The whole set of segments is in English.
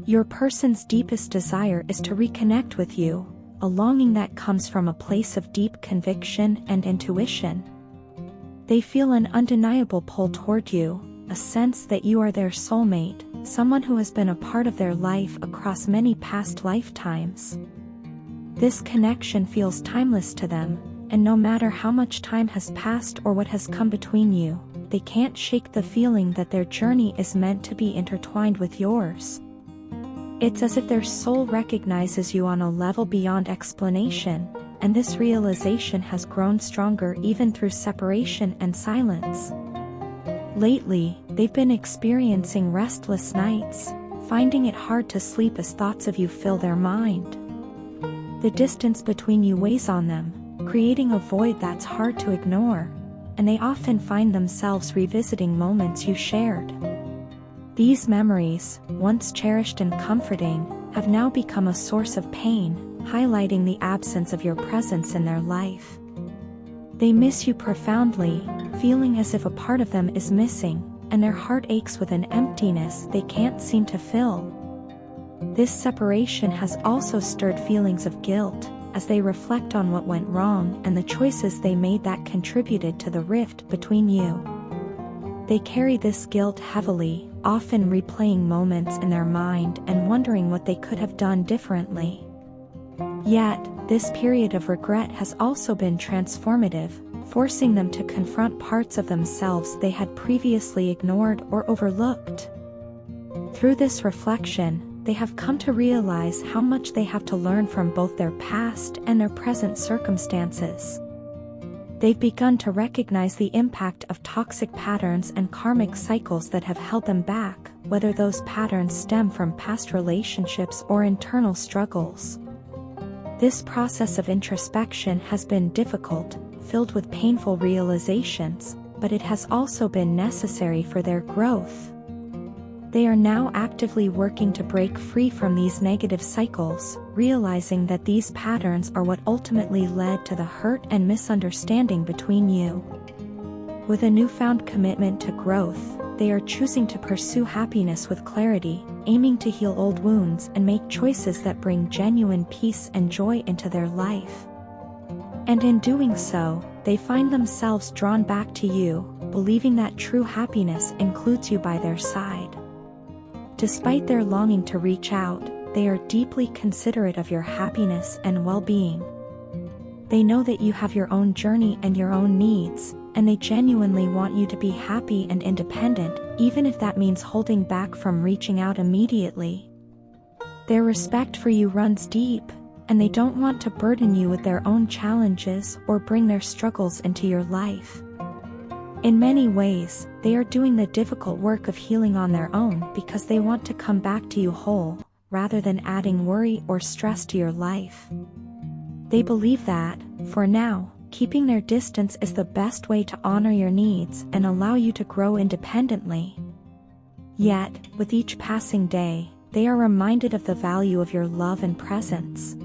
Your person's deepest desire is to reconnect with you, a longing that comes from a place of deep conviction and intuition. They feel an undeniable pull toward you, a sense that you are their soulmate, someone who has been a part of their life across many past lifetimes. This connection feels timeless to them, and no matter how much time has passed or what has come between you, they can't shake the feeling that their journey is meant to be intertwined with yours. It's as if their soul recognizes you on a level beyond explanation, and this realization has grown stronger even through separation and silence. Lately, they've been experiencing restless nights, finding it hard to sleep as thoughts of you fill their mind. The distance between you weighs on them, creating a void that's hard to ignore, and they often find themselves revisiting moments you shared. These memories, once cherished and comforting, have now become a source of pain, highlighting the absence of your presence in their life. They miss you profoundly, feeling as if a part of them is missing, and their heart aches with an emptiness they can't seem to fill. This separation has also stirred feelings of guilt, as they reflect on what went wrong and the choices they made that contributed to the rift between you. They carry this guilt heavily, often replaying moments in their mind and wondering what they could have done differently. Yet, this period of regret has also been transformative, forcing them to confront parts of themselves they had previously ignored or overlooked. Through this reflection, they have come to realize how much they have to learn from both their past and their present circumstances. They've begun to recognize the impact of toxic patterns and karmic cycles that have held them back, whether those patterns stem from past relationships or internal struggles. This process of introspection has been difficult, filled with painful realizations, but it has also been necessary for their growth. They are now actively working to break free from these negative cycles, realizing that these patterns are what ultimately led to the hurt and misunderstanding between you. With a newfound commitment to growth, they are choosing to pursue happiness with clarity, aiming to heal old wounds and make choices that bring genuine peace and joy into their life. And in doing so, they find themselves drawn back to you, believing that true happiness includes you by their side. Despite their longing to reach out, they are deeply considerate of your happiness and well-being. They know that you have your own journey and your own needs, and they genuinely want you to be happy and independent, even if that means holding back from reaching out immediately. Their respect for you runs deep, and they don't want to burden you with their own challenges or bring their struggles into your life. In many ways, they are doing the difficult work of healing on their own because they want to come back to you whole, rather than adding worry or stress to your life. They believe that, for now, keeping their distance is the best way to honor your needs and allow you to grow independently. Yet, with each passing day, they are reminded of the value of your love and presence.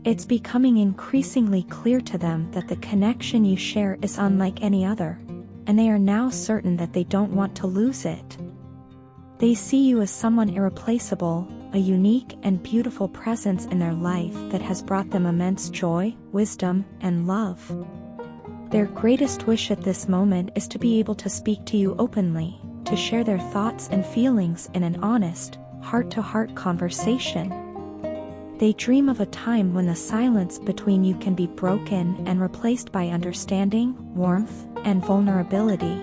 It's becoming increasingly clear to them that the connection you share is unlike any other, and they are now certain that they don't want to lose it. They see you as someone irreplaceable, a unique and beautiful presence in their life that has brought them immense joy, wisdom, and love. Their greatest wish at this moment is to be able to speak to you openly, to share their thoughts and feelings in an honest, heart-to-heart conversation. They dream of a time when the silence between you can be broken and replaced by understanding, warmth, and vulnerability.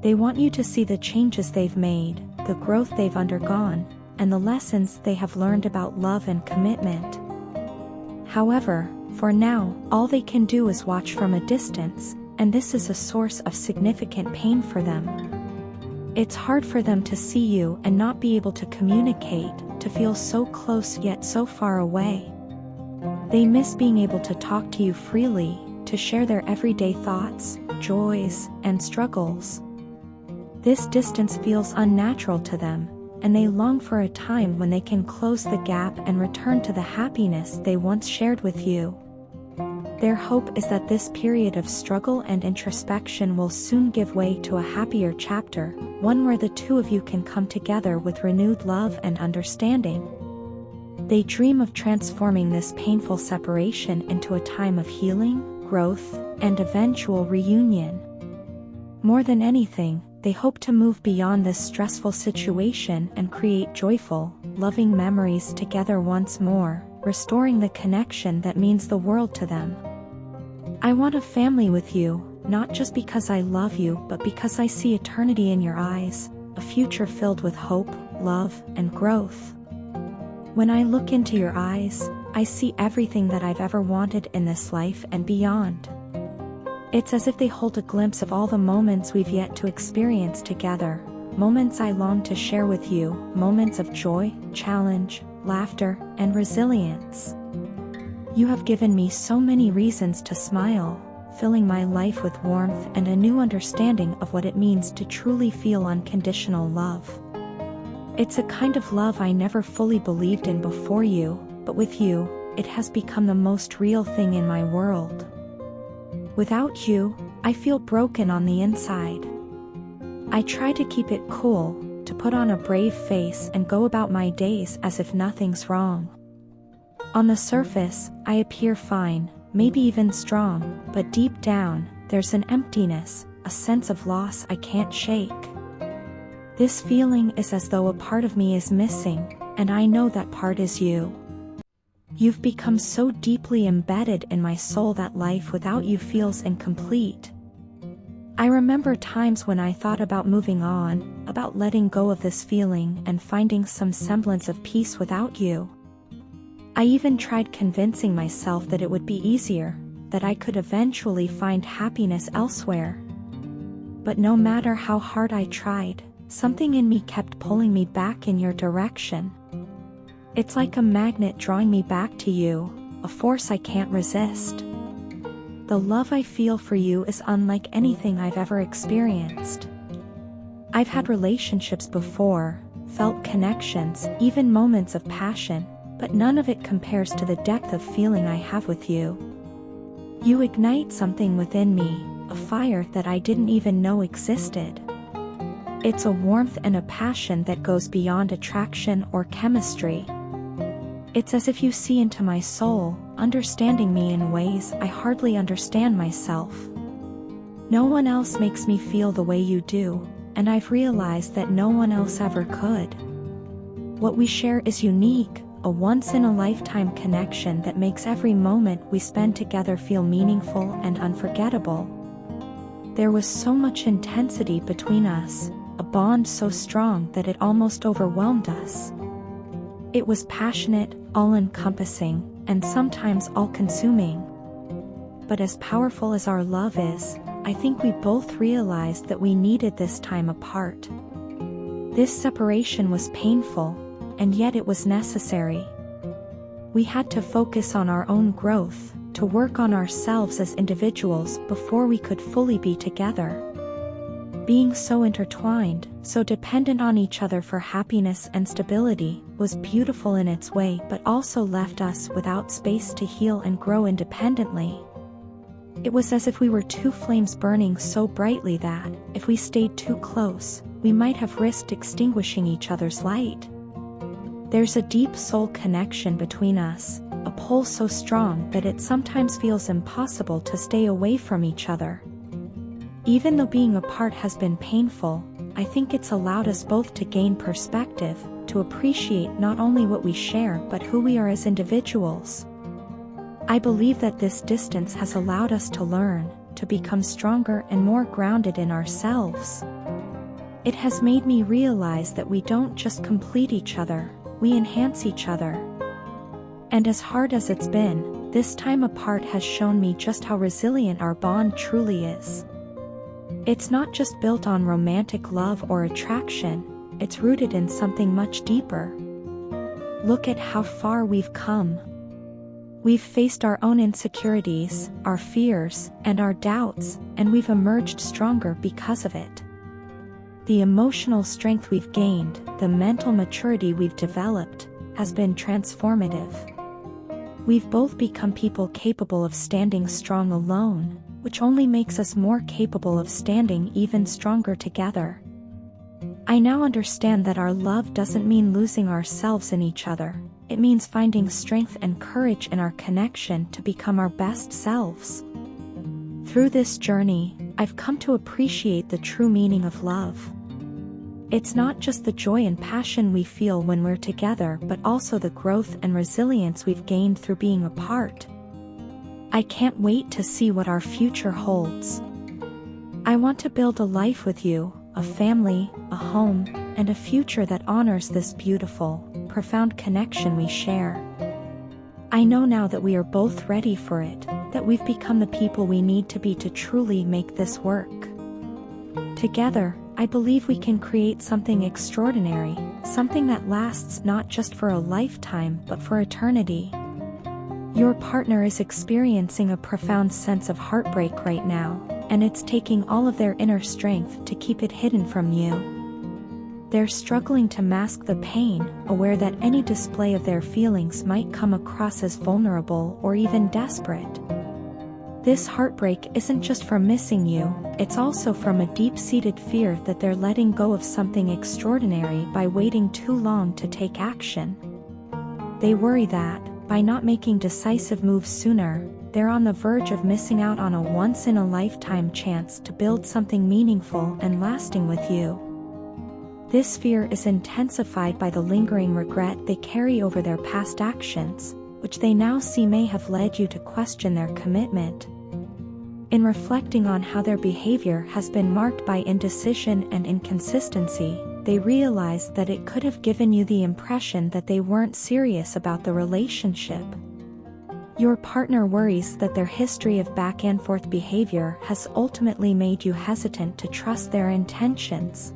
They want you to see the changes they've made, the growth they've undergone, and the lessons they have learned about love and commitment. However, for now, all they can do is watch from a distance, and this is a source of significant pain for them. It's hard for them to see you and not be able to communicate, to feel so close yet so far away. They miss being able to talk to you freely, to share their everyday thoughts, joys, and struggles. This distance feels unnatural to them, and they long for a time when they can close the gap and return to the happiness they once shared with you. Their hope is that this period of struggle and introspection will soon give way to a happier chapter, one where the two of you can come together with renewed love and understanding. They dream of transforming this painful separation into a time of healing, growth, and eventual reunion. More than anything, they hope to move beyond this stressful situation and create joyful, loving memories together once more, restoring the connection that means the world to them. I want a family with you, not just because I love you, but because I see eternity in your eyes, a future filled with hope, love, and growth. When I look into your eyes, I see everything that I've ever wanted in this life and beyond. It's as if they hold a glimpse of all the moments we've yet to experience together, moments I long to share with you, moments of joy, challenge, laughter, and resilience. You have given me so many reasons to smile, filling my life with warmth and a new understanding of what it means to truly feel unconditional love. It's a kind of love I never fully believed in before you, but with you, it has become the most real thing in my world. Without you, I feel broken on the inside. I try to keep it cool, to put on a brave face and go about my days as if nothing's wrong. On the surface, I appear fine, maybe even strong, but deep down, there's an emptiness, a sense of loss I can't shake. This feeling is as though a part of me is missing, and I know that part is you. You've become so deeply embedded in my soul that life without you feels incomplete. I remember times when I thought about moving on, about letting go of this feeling and finding some semblance of peace without you. I even tried convincing myself that it would be easier, that I could eventually find happiness elsewhere. But no matter how hard I tried, something in me kept pulling me back in your direction. It's like a magnet drawing me back to you, a force I can't resist. The love I feel for you is unlike anything I've ever experienced. I've had relationships before, felt connections, even moments of passion, but none of it compares to the depth of feeling I have with you. You ignite something within me, a fire that I didn't even know existed. It's a warmth and a passion that goes beyond attraction or chemistry. It's as if you see into my soul, understanding me in ways I hardly understand myself. No one else makes me feel the way you do, and I've realized that no one else ever could. What we share is unique, a once-in-a-lifetime connection that makes every moment we spend together feel meaningful and unforgettable. There was so much intensity between us, a bond so strong that it almost overwhelmed us. It was passionate, all-encompassing, and sometimes all-consuming. But as powerful as our love is, I think we both realized that we needed this time apart. This separation was painful, and yet it was necessary. We had to focus on our own growth, to work on ourselves as individuals before we could fully be together. Being so intertwined, so dependent on each other for happiness and stability, was beautiful in its way but also left us without space to heal and grow independently. It was as if we were two flames burning so brightly that, if we stayed too close, we might have risked extinguishing each other's light. There's a deep soul connection between us, a pull so strong that it sometimes feels impossible to stay away from each other. Even though being apart has been painful, I think it's allowed us both to gain perspective, to appreciate not only what we share but who we are as individuals. I believe that this distance has allowed us to learn, to become stronger and more grounded in ourselves. It has made me realize that we don't just complete each other, we enhance each other. And as hard as it's been, this time apart has shown me just how resilient our bond truly is. It's not just built on romantic love or attraction, it's rooted in something much deeper. Look at how far we've come. We've faced our own insecurities, our fears, and our doubts, and we've emerged stronger because of it. The emotional strength we've gained, the mental maturity we've developed, has been transformative. We've both become people capable of standing strong alone, which only makes us more capable of standing even stronger together. I now understand that our love doesn't mean losing ourselves in each other. It means finding strength and courage in our connection to become our best selves. Through this journey, I've come to appreciate the true meaning of love. It's not just the joy and passion we feel when we're together, but also the growth and resilience we've gained through being apart. I can't wait to see what our future holds. I want to build a life with you, a family, a home, and a future that honors this beautiful, profound connection we share. I know now that we are both ready for it, that we've become the people we need to be to truly make this work. Together, I believe we can create something extraordinary, something that lasts not just for a lifetime but for eternity. Your partner is experiencing a profound sense of heartbreak right now, and it's taking all of their inner strength to keep it hidden from you. They're struggling to mask the pain, aware that any display of their feelings might come across as vulnerable or even desperate. This heartbreak isn't just from missing you, it's also from a deep-seated fear that they're letting go of something extraordinary by waiting too long to take action. They worry that, by not making decisive moves sooner, they're on the verge of missing out on a once-in-a-lifetime chance to build something meaningful and lasting with you. This fear is intensified by the lingering regret they carry over their past actions, which they now see may have led you to question their commitment. In reflecting on how their behavior has been marked by indecision and inconsistency, they realize that it could have given you the impression that they weren't serious about the relationship. Your partner worries that their history of back-and-forth behavior has ultimately made you hesitant to trust their intentions.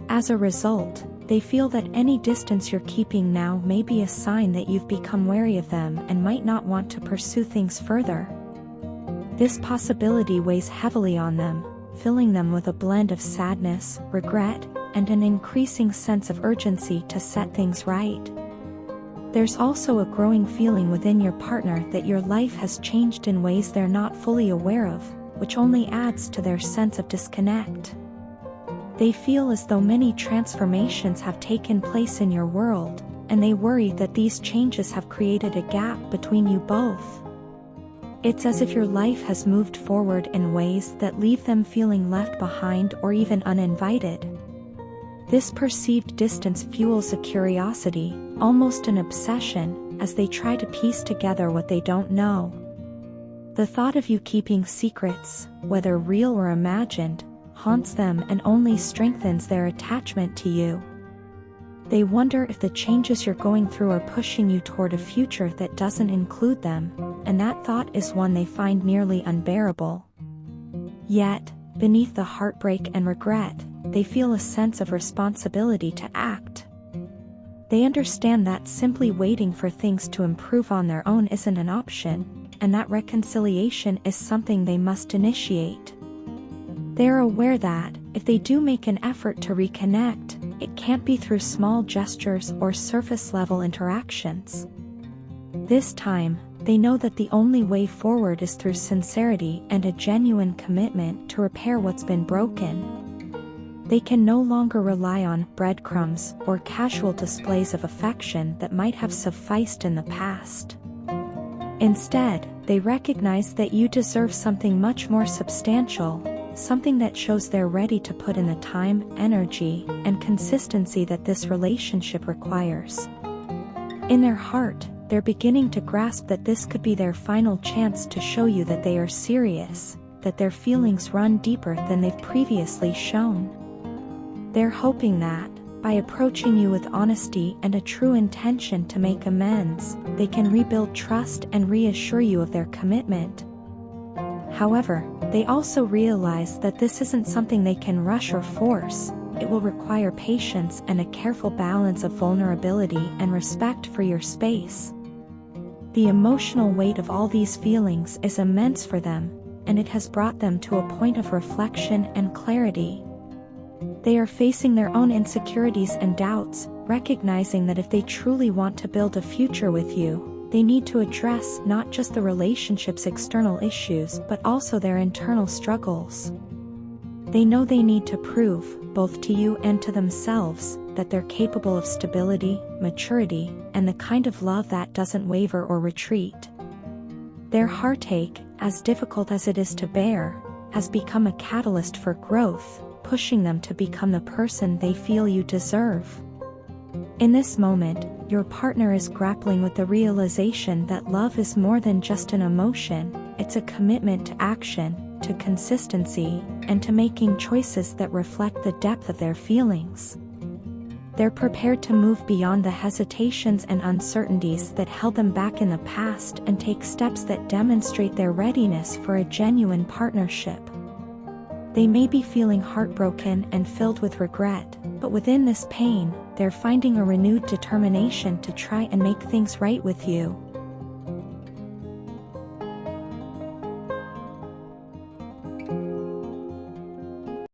As a result, they feel that any distance you're keeping now may be a sign that you've become wary of them and might not want to pursue things further. This possibility weighs heavily on them, filling them with a blend of sadness, regret, and an increasing sense of urgency to set things right. There's also a growing feeling within your partner that your life has changed in ways they're not fully aware of, which only adds to their sense of disconnect. They feel as though many transformations have taken place in your world, and they worry that these changes have created a gap between you both. It's as if your life has moved forward in ways that leave them feeling left behind or even uninvited. This perceived distance fuels a curiosity, almost an obsession, as they try to piece together what they don't know. The thought of you keeping secrets, whether real or imagined, haunts them and only strengthens their attachment to you. They wonder if the changes you're going through are pushing you toward a future that doesn't include them, and that thought is one they find nearly unbearable. Yet, beneath the heartbreak and regret, they feel a sense of responsibility to act. They understand that simply waiting for things to improve on their own isn't an option, and that reconciliation is something they must initiate. They are aware that, if they do make an effort to reconnect, it can't be through small gestures or surface-level interactions. This time, they know that the only way forward is through sincerity and a genuine commitment to repair what's been broken. They can no longer rely on breadcrumbs or casual displays of affection that might have sufficed in the past. Instead, they recognize that you deserve something much more substantial, something that shows they're ready to put in the time, energy, and consistency that this relationship requires. In their heart, they're beginning to grasp that this could be their final chance to show you that they are serious, that their feelings run deeper than they've previously shown. They're hoping that, by approaching you with honesty and a true intention to make amends, they can rebuild trust and reassure you of their commitment. However, they also realize that this isn't something they can rush or force. It will require patience and a careful balance of vulnerability and respect for your space. The emotional weight of all these feelings is immense for them, and it has brought them to a point of reflection and clarity. They are facing their own insecurities and doubts, recognizing that if they truly want to build a future with you, They need to address not just the relationship's external issues but also their internal struggles. They know they need to prove, both to you and to themselves, that they're capable of stability, maturity, and the kind of love that doesn't waver or retreat. Their heartache, as difficult as it is to bear, has become a catalyst for growth, pushing them to become the person they feel you deserve. In this moment, your partner is grappling with the realization that love is more than just an emotion, it's a commitment to action, to consistency, and to making choices that reflect the depth of their feelings. They're prepared to move beyond the hesitations and uncertainties that held them back in the past and take steps that demonstrate their readiness for a genuine partnership. They may be feeling heartbroken and filled with regret, but within this pain, they're finding a renewed determination to try and make things right with you.